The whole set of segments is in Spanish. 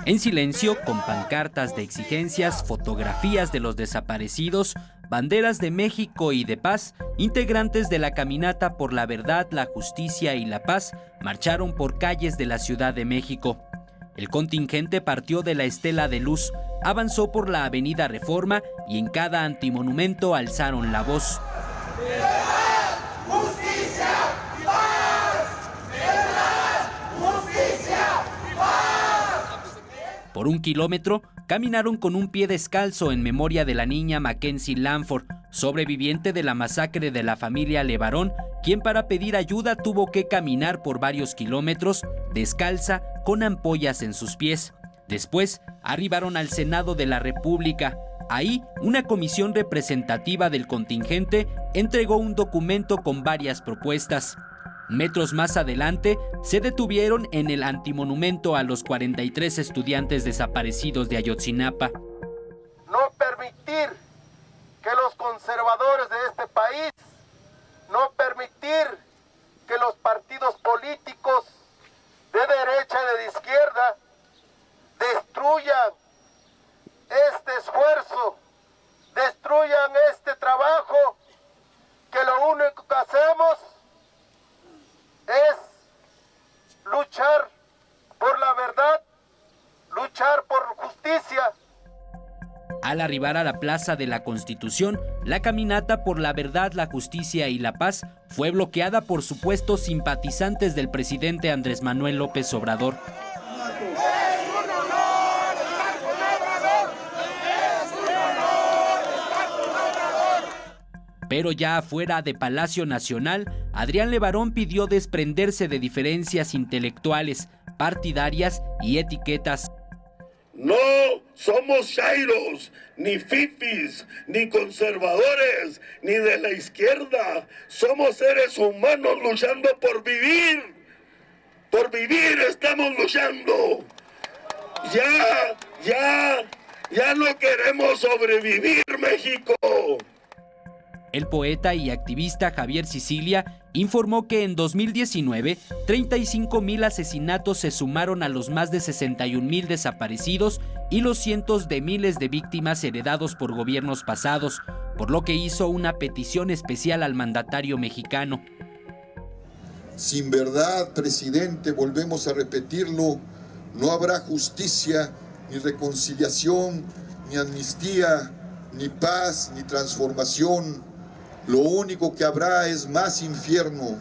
En silencio, con pancartas de exigencias, fotografías de los desaparecidos, banderas de México y de paz, integrantes de la Caminata por la Verdad, la Justicia y la Paz marcharon por calles de la Ciudad de México. El contingente partió de la Estela de Luz, avanzó por la Avenida Reforma y en cada antimonumento alzaron la voz. Por 1 kilómetro, caminaron con un pie descalzo en memoria de la niña Mackenzie Lanford, sobreviviente de la masacre de la familia Levarón, quien para pedir ayuda tuvo que caminar por varios kilómetros, descalza, con ampollas en sus pies. Después, arribaron al Senado de la República. Ahí, una comisión representativa del contingente entregó un documento con varias propuestas. Metros más adelante, se detuvieron en el antimonumento a los 43 estudiantes desaparecidos de Ayotzinapa. No permitir que los conservadores de este país, no permitir que los partidos políticos de derecha y de izquierda destruyan este esfuerzo, destruyan este trabajo, que lo único que hacemos es luchar por la verdad, luchar por justicia. Al arribar a la Plaza de la Constitución, la Caminata por la Verdad, la Justicia y la Paz fue bloqueada por supuestos simpatizantes del presidente Andrés Manuel López Obrador. Pero ya afuera de Palacio Nacional, Adrián Levarón pidió desprenderse de diferencias intelectuales, partidarias y etiquetas. No somos chairos, ni fifis, ni conservadores, ni de la izquierda. Somos seres humanos luchando por vivir. Por vivir estamos luchando. Ya no queremos sobrevivir, México. El poeta y activista Javier Sicilia informó que en 2019, 35,000 asesinatos se sumaron a los más de 61,000 desaparecidos y los cientos de miles de víctimas heredados por gobiernos pasados, por lo que hizo una petición especial al mandatario mexicano. Sin verdad, presidente, volvemos a repetirlo, no habrá justicia, ni reconciliación, ni amnistía, ni paz, ni transformación. Lo único que habrá es más infierno.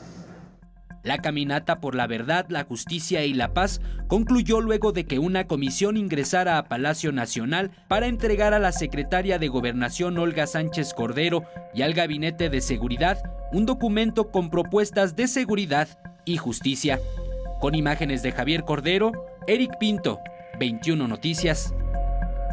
La Caminata por la Verdad, la Justicia y la Paz concluyó luego de que una comisión ingresara a Palacio Nacional para entregar a la secretaria de Gobernación Olga Sánchez Cordero y al Gabinete de Seguridad un documento con propuestas de seguridad y justicia. Con imágenes de Javier Cordero, Eric Pinto, 21 Noticias.